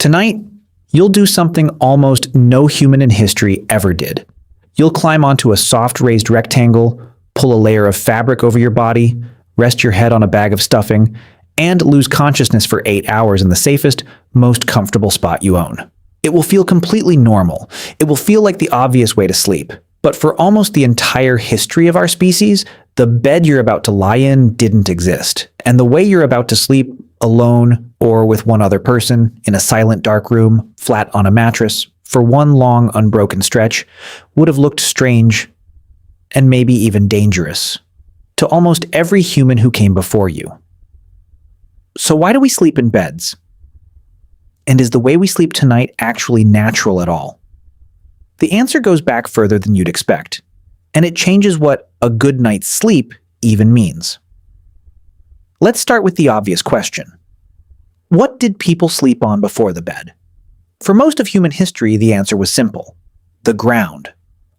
Tonight, you'll do something almost no human in history ever did. You'll climb onto a soft raised rectangle, pull a layer of fabric over your body, rest your head on a bag of stuffing, and lose consciousness for 8 hours in the safest, most comfortable spot you own. It will feel completely normal. It will feel like the obvious way to sleep. But for almost the entire history of our species, the bed you're about to lie in didn't exist. And the way you're about to sleep, alone or with one other person, in a silent dark room, flat on a mattress, for one long unbroken stretch, would have looked strange and maybe even dangerous to almost every human who came before you. So why do we sleep in beds? And is the way we sleep tonight actually natural at all? The answer goes back further than you'd expect, and it changes what a good night's sleep even means. Let's start with the obvious question. What did people sleep on before the bed? For most of human history, the answer was simple: the ground.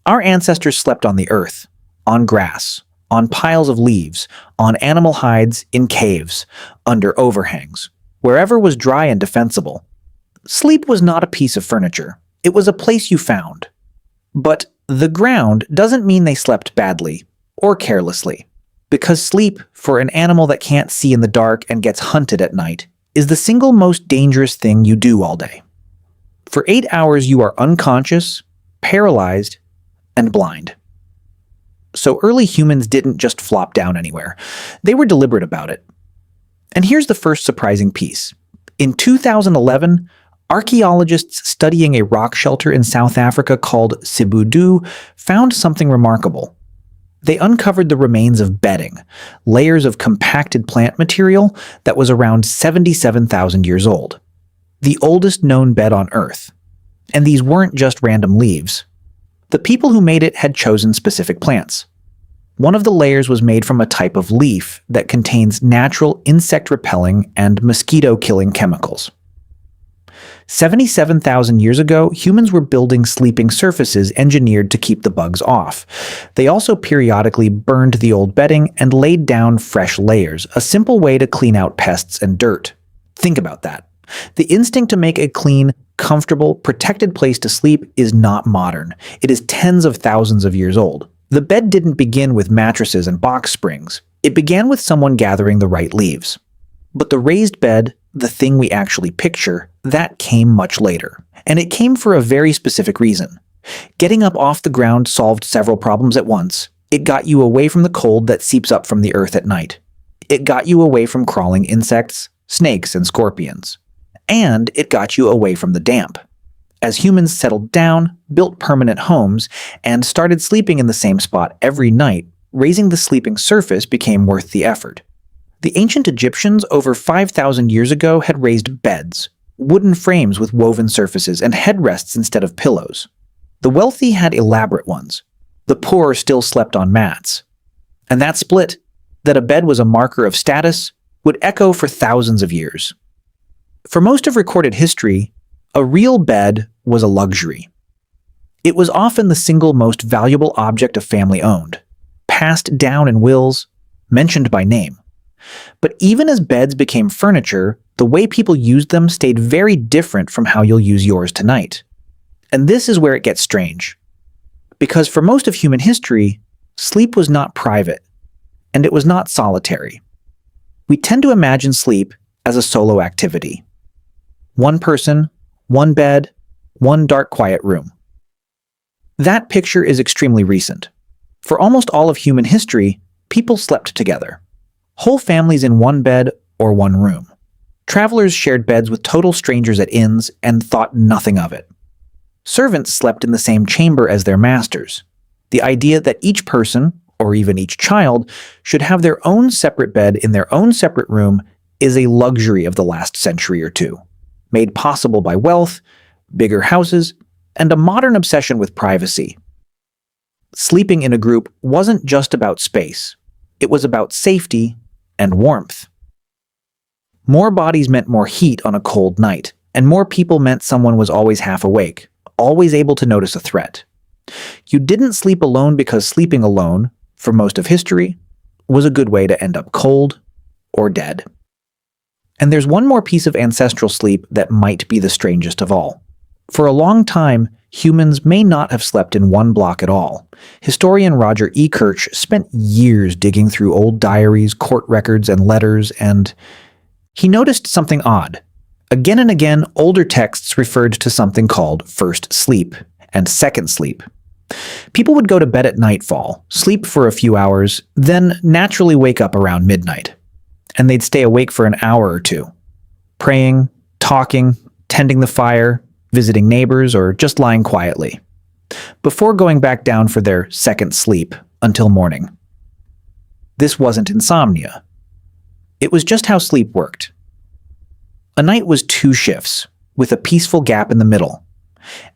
Our ancestors slept on the earth, on grass, on piles of leaves, on animal hides, in caves, under overhangs, wherever was dry and defensible. Sleep was not a piece of furniture. It was a place you found. But the ground doesn't mean they slept badly or carelessly, because sleep, for an animal that can't see in the dark and gets hunted at night, is the single most dangerous thing you do all day. For 8 hours you are unconscious, paralyzed, and blind. So early humans didn't just flop down anywhere. They were deliberate about it. And here's the first surprising piece. In 2011, archaeologists studying a rock shelter in South Africa called Sibudu found something remarkable. They uncovered the remains of bedding, layers of compacted plant material that was around 77,000 years old, the oldest known bed on Earth. And these weren't just random leaves. The people who made it had chosen specific plants. One of the layers was made from a type of leaf that contains natural insect-repelling and mosquito-killing chemicals. 77,000 years ago, humans were building sleeping surfaces engineered to keep the bugs off. They also periodically burned the old bedding and laid down fresh layers, a simple way to clean out pests and dirt. Think about that. The instinct to make a clean, comfortable, protected place to sleep is not modern. It is tens of thousands of years old. The bed didn't begin with mattresses and box springs. It began with someone gathering the right leaves. But the raised bed, the thing we actually picture, that came much later. And it came for a very specific reason. Getting up off the ground solved several problems at once. It got you away from the cold that seeps up from the earth at night. It got you away from crawling insects, snakes, and scorpions. And it got you away from the damp. As humans settled down, built permanent homes, and started sleeping in the same spot every night, raising the sleeping surface became worth the effort. The ancient Egyptians over 5,000 years ago had raised beds, wooden frames with woven surfaces and headrests instead of pillows. The wealthy had elaborate ones. The poor still slept on mats. And that split, that a bed was a marker of status, would echo for thousands of years. For most of recorded history, a real bed was a luxury. It was often the single most valuable object a family owned, passed down in wills, mentioned by name. But even as beds became furniture, the way people used them stayed very different from how you'll use yours tonight. And this is where it gets strange. Because for most of human history, sleep was not private, and it was not solitary. We tend to imagine sleep as a solo activity. One person, one bed, one dark, quiet room. That picture is extremely recent. For almost all of human history, people slept together. Whole families in one bed or one room. Travelers shared beds with total strangers at inns and thought nothing of it. Servants slept in the same chamber as their masters. The idea that each person, or even each child, should have their own separate bed in their own separate room is a luxury of the last century or two, made possible by wealth, bigger houses, and a modern obsession with privacy. Sleeping in a group wasn't just about space. It was about safety and warmth. More bodies meant more heat on a cold night, and more people meant someone was always half awake, always able to notice a threat. You didn't sleep alone because sleeping alone, for most of history, was a good way to end up cold or dead. And there's one more piece of ancestral sleep that might be the strangest of all. For a long time, humans may not have slept in one block at all. Historian Roger Ekirch spent years digging through old diaries, court records, and letters, and he noticed something odd. Again and again, older texts referred to something called first sleep and second sleep. People would go to bed at nightfall, sleep for a few hours, then naturally wake up around midnight. And they'd stay awake for an hour or two, praying, talking, tending the fire, visiting neighbors, or just lying quietly, before going back down for their second sleep until morning. This wasn't insomnia. It was just how sleep worked. A night was 2 shifts, with a peaceful gap in the middle,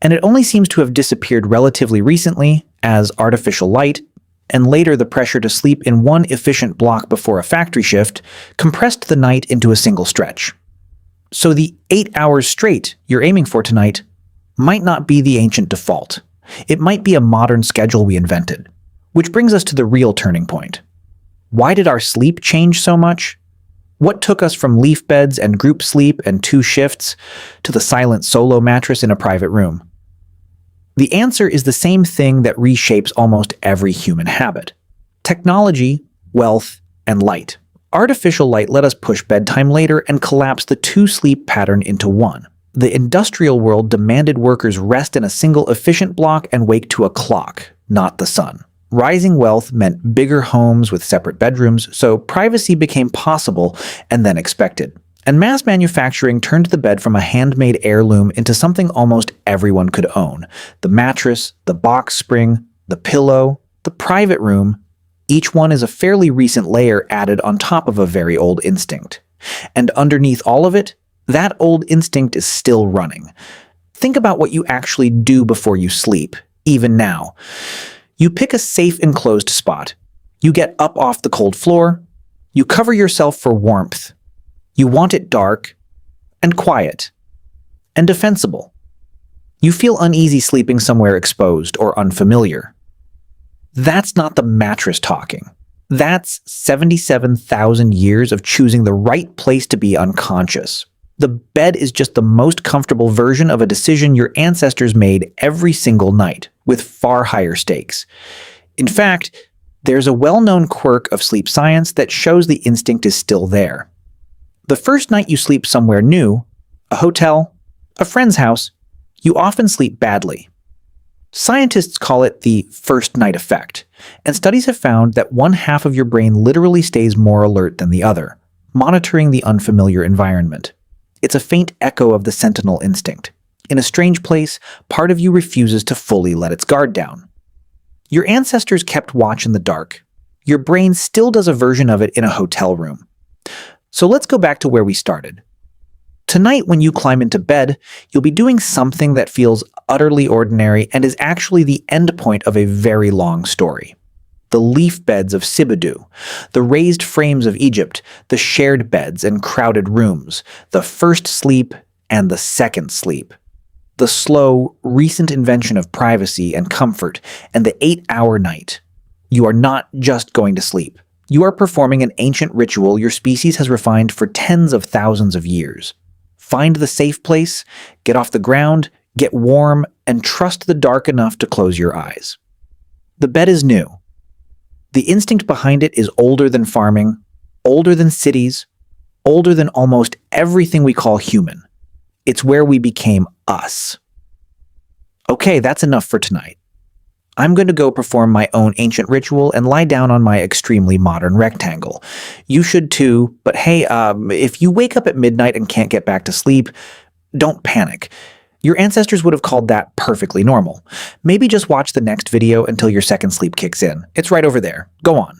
and it only seems to have disappeared relatively recently as artificial light, and later the pressure to sleep in one efficient block before a factory shift compressed the night into a single stretch. So the 8 hours straight you're aiming for tonight might not be the ancient default. It might be a modern schedule we invented. Which brings us to the real turning point. Why did our sleep change so much? What took us from leaf beds and group sleep and 2 shifts to the silent solo mattress in a private room? The answer is the same thing that reshapes almost every human habit. Technology, wealth, and light. Artificial light let us push bedtime later and collapse the 2-sleep pattern into one. The industrial world demanded workers rest in a single efficient block and wake to a clock, not the sun. Rising wealth meant bigger homes with separate bedrooms, so privacy became possible and then expected. And mass manufacturing turned the bed from a handmade heirloom into something almost everyone could own. The mattress, the box spring, the pillow, the private room, each one is a fairly recent layer added on top of a very old instinct. And underneath all of it, that old instinct is still running. Think about what you actually do before you sleep, even now. You pick a safe enclosed spot. You get up off the cold floor. You cover yourself for warmth. You want it dark and quiet and defensible. You feel uneasy sleeping somewhere exposed or unfamiliar. That's not the mattress talking. That's 77,000 years of choosing the right place to be unconscious. The bed is just the most comfortable version of a decision your ancestors made every single night, with far higher stakes. In fact, there's a well-known quirk of sleep science that shows the instinct is still there. The first night you sleep somewhere new, a hotel, a friend's house, you often sleep badly. Scientists call it the first night effect, and studies have found that one half of your brain literally stays more alert than the other, monitoring the unfamiliar environment. It's a faint echo of the sentinel instinct. In a strange place, part of you refuses to fully let its guard down. Your ancestors kept watch in the dark. Your brain still does a version of it in a hotel room. So let's go back to where we started. Tonight, when you climb into bed, you'll be doing something that feels utterly ordinary and is actually the end point of a very long story. The leaf beds of Sibudu, the raised frames of Egypt, the shared beds and crowded rooms, the first sleep and the second sleep, the slow, recent invention of privacy and comfort, and the 8-hour night. You are not just going to sleep. You are performing an ancient ritual your species has refined for tens of thousands of years. Find the safe place, get off the ground, get warm, and trust the dark enough to close your eyes. The bed is new. The instinct behind it is older than farming, older than cities, older than almost everything we call human. It's where we became us. Okay, that's enough for tonight. I'm going to go perform my own ancient ritual and lie down on my extremely modern rectangle. You should too, but hey, if you wake up at midnight and can't get back to sleep, don't panic. Your ancestors would have called that perfectly normal. Maybe just watch the next video until your second sleep kicks in. It's right over there. Go on.